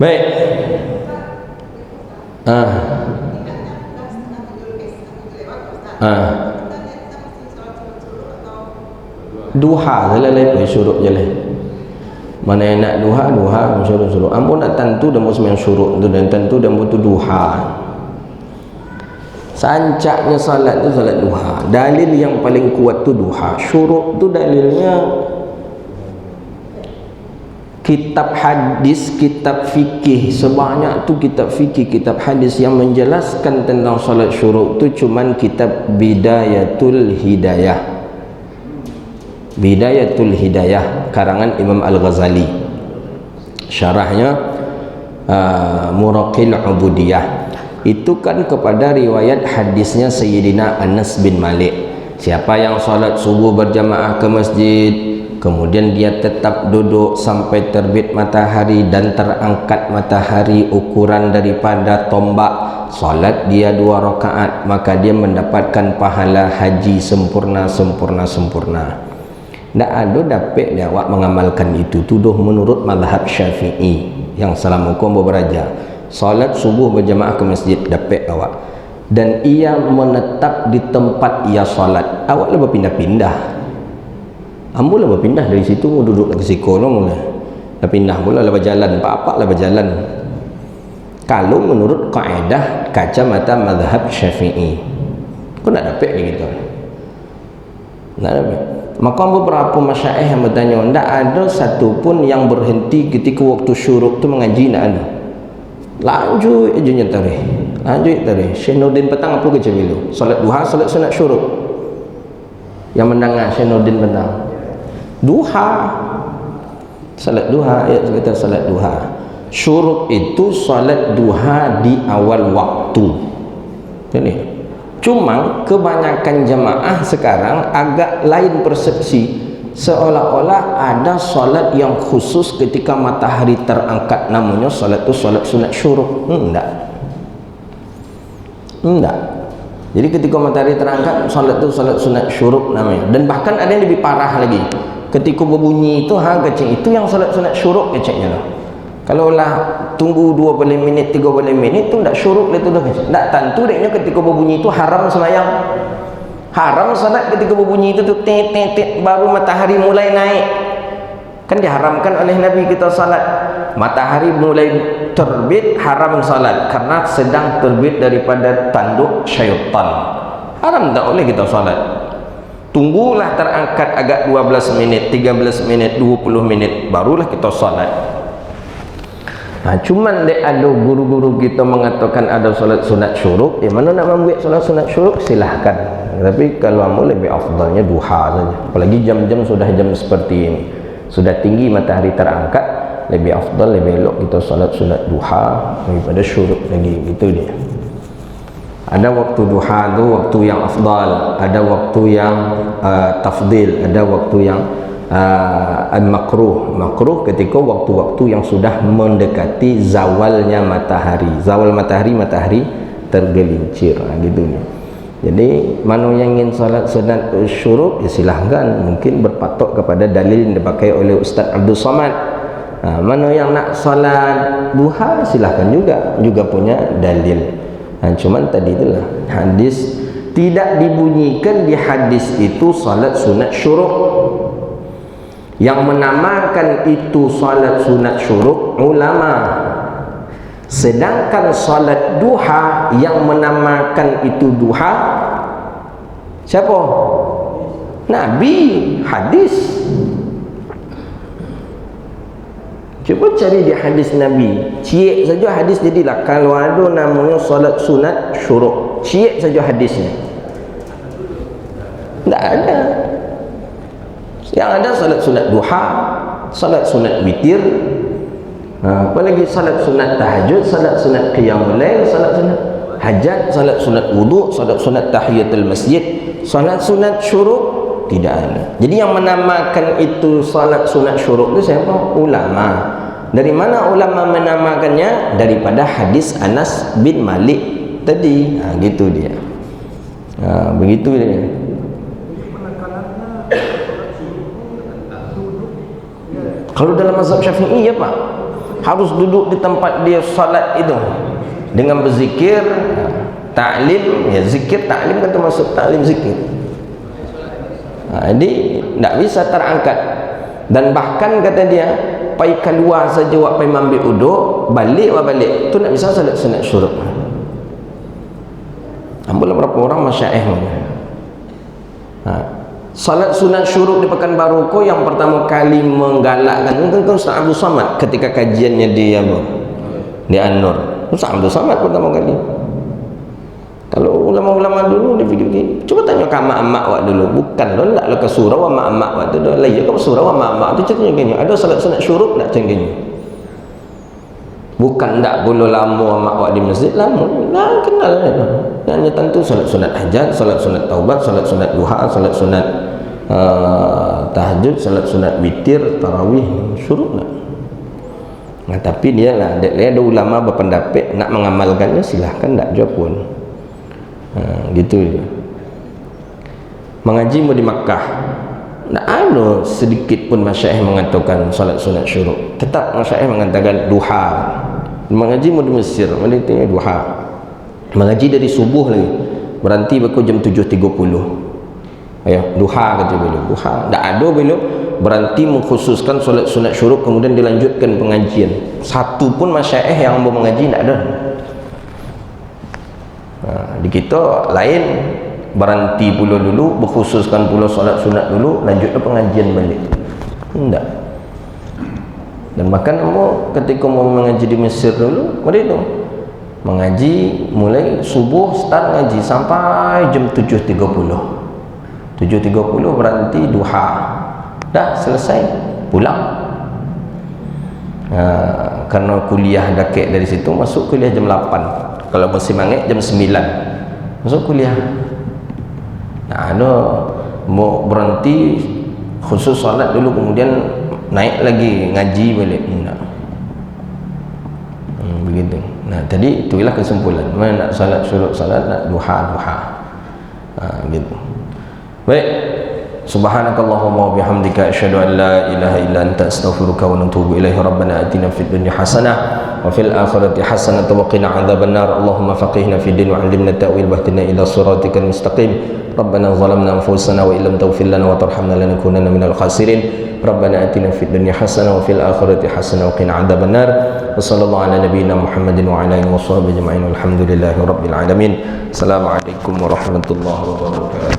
Baik. Ah. Ah. Duha lalai pun syuruk je lah. Mana yang nak duha syuruk. Ampun nak tentu dan sembahyang syuruk tu dan tentu dan butuh duha. Sancaknya salat tu salat duha. Dalil yang paling kuat tu duha. Syuruk tu dalilnya kitab hadis, kitab fikih, sebanyak tu kitab fikih, kitab hadis yang menjelaskan tentang salat syuruk tu cuman kitab Bidayatul Hidayah. Bidayatul Hidayah karangan Imam Al-Ghazali. Syarahnya Muraqil Ubudiyah. Itu kan kepada riwayat hadisnya Sayyidina Anas bin Malik. Siapa yang salat subuh berjamaah ke masjid, kemudian dia tetap duduk sampai terbit matahari dan terangkat matahari ukuran daripada tombak, salat dia 2 rakaat, maka dia mendapatkan pahala haji sempurna. Tak ada dapat dia awak mengamalkan itu. Tuduh menurut mazhab Syafi'i yang salam hukum berberaja. Salat subuh berjamaah ke masjid dapat awak, dan ia menetap di tempat ia salat. Awak lah berpindah-pindah. Ambo lah berpindah dari situ duduk ke siko mula. Dah pindah pula lah berjalan, apa-apa lah berjalan. Kalau menurut kaedah kacamata mazhab Syafi'i, kau nak dapat ni gitu. Nak dapat. Maka beberapa masyaikh yang bertanya, tak ada satu pun yang berhenti ketika waktu syuruk tu mengaji, tak ada. Lanjut aja nyetari. Syekh Nurdin petang apa kerja dulu? Salat duha, salat sunat syuruk. Yang mendengar Syekh Nurdin petang. Duha. Salat duha, ayat kata salat duha. Syuruk itu salat duha di awal waktu. Jadi cuma kebanyakan jemaah sekarang agak lain persepsi, seolah-olah ada solat yang khusus ketika matahari terangkat, namanya solat itu solat sunat syuruk. Enggak. Jadi ketika matahari terangkat, solat itu solat sunat syuruk namanya. Dan bahkan ada yang lebih parah lagi, ketika berbunyi itu kecil, itu yang solat sunat syuruk kecilnya lah. Kalau lah tunggu 20 minit 30 minit tu tak syuruk lah tu dah kecil. Tak tentu deknya ketika berbunyi itu haram semayang. Haram salat ketika berbunyi itu tu tet baru matahari mulai naik. Kan diharamkan oleh Nabi kita salat. Matahari mulai terbit haram salat karena sedang terbit daripada tanduk syaitan. Haram tak boleh kita salat. Tunggulah terangkat agak 12 menit, 13 menit, 20 menit barulah kita salat. Cuman ada guru-guru kita mengatakan ada solat sunat syuruk. Mana nak membuat solat sunat syuruk silahkan, tapi kalau kamu lebih afdalnya duha saja. Apalagi jam-jam sudah jam seperti ini, sudah tinggi matahari terangkat, lebih afdal, lebih elok kita solat sunat duha daripada syuruk lagi. Gitu dia. Ada waktu duha tu waktu yang afdal, ada waktu yang tafdil, ada waktu yang makruh ketika waktu-waktu yang sudah mendekati zawalnya matahari. Zawal matahari tergelincir, gitu nih. Jadi mana yang ingin salat sunat syuruk, ya silahkan, mungkin berpatok kepada dalil yang dipakai oleh Ustaz Abdul Somad. Mana yang nak salat duha, silahkan juga punya dalil. Cuman tadi itulah hadis tidak dibunyikan di hadis itu salat sunat syuruk. Yang menamakan itu salat sunat syuruk ulama. Sedangkan salat duha yang menamakan itu duha siapa? Nabi, hadis. Cuba cari di hadis Nabi. Cik saja hadis jadilah. Kalau ada namanya salat sunat syuruk, cik saja hadisnya. Tak ada. Yang ada salat sunat duha, salat sunat witir, apalagi salat sunat tahajud, salat sunat qiyamul lail, salat sunat hajat, salat sunat wudu, salat sunat tahiyatul masjid, salat sunat syuruk tidak ada. Jadi yang menamakan itu salat sunat syuruk itu siapa? Ulama. Dari mana ulama menamakannya? Daripada hadis Anas bin Malik tadi. Gitu dia. Begitu dia. Kalau dalam mazhab Syafi'i ya Pak, harus duduk di tempat dia salat itu dengan berzikir, ta'lim, ya zikir ta'lim kan termasuk ta'lim zikir. Jadi tak bisa terangkat. Dan bahkan kata dia, pai keluar saja wak pai ambil uduk, balik tu tak bisa salat sunat syuruk. Ambil berapa orang masyaikh mana? Salat sunat syuruk di Pekanbaru ko yang pertama kali menggalakkan itu kan Ustaz Abdul Samad ketika kajiannya di An-Nur. Ustaz Abdul Samad pertama kali. Kalau ulama-ulama dulu dia fikir, coba tanya ke mak-mak wak dulu, bukan lo nak ke surau mak-mak wak tu dah lain ke surau mak-mak tu contohnya gini, ada salat sunat syuruk nak contohnya. Bukan tak boleh lama mak wak di masjid, lama lah kenal tu. Hanya tentu salat sunat hajat, salat sunat taubat, salat sunat duha, salat sunat tahajud, salat sunat witir, tarawih, syuruk nak. Nah, tapi dia lah, ada ulama berpendapat nak mengamalkannya silahkan, tak jawab pun. Gitu dia. Mengaji mau di Makkah, tak ada sedikit pun masyaikh mengatakan salat sunat syuruk. Tetap masyaikh mengatakan duha. Mengaji mau di Mesir, mereka duha. Mengaji dari subuh lagi, berhenti baku jam 7.30. Ayo, duha kata beliau. Duha. Tak ada beliau berhenti mengkhususkan solat sunat syuruk kemudian dilanjutkan pengajian. Satu pun masyaikh yang mau mengaji tak ada. Di kita lain, berhenti pula dulu, berkhususkan pula solat sunat dulu, lanjutkan pengajian balik. Tak. Dan bahkan ketika mau mengaji di Mesir dulu, mereka tu mengaji mulai subuh start ngaji sampai jam 7.30. 7.30 berhenti duha, dah selesai pulang. Karena kuliah dakik dari situ, masuk kuliah jam 8. Kalau musim angin jam 9 masuk kuliah. Nah, mau berhenti khusus solat dulu kemudian naik lagi ngaji balik. Begitu. Nah, tadi itulah kesimpulan. Mana nak salat syuruk salat, nak duha. Gitu. Baik. Subhanakallahumma wa bihamdika asyhadu an la ilaha illa anta astaghfiruka wa atubu ilaihi. Rabbana atina fid dunya hasanah wa fil akhirati hasanah wa qina adzabannar. Allahumma faqihna fid din wa 'allimna ta'wil wahdina ila siratikal mustaqim. Rabbana zalamna anfusana wa illam taghfir lana wa tarhamna lanakunanna minal khasirin. Rabbana atina fid dunya hasanah wa fil akhirati hasanah wa qina adzabannar. Wa sallallahu ala nabiyyina Muhammadin wa ala alihi wa sahbihi ajma'in. Walhamdulillahi rabbil alamin. Assalamualaikum warahmatullahi wabarakatuh.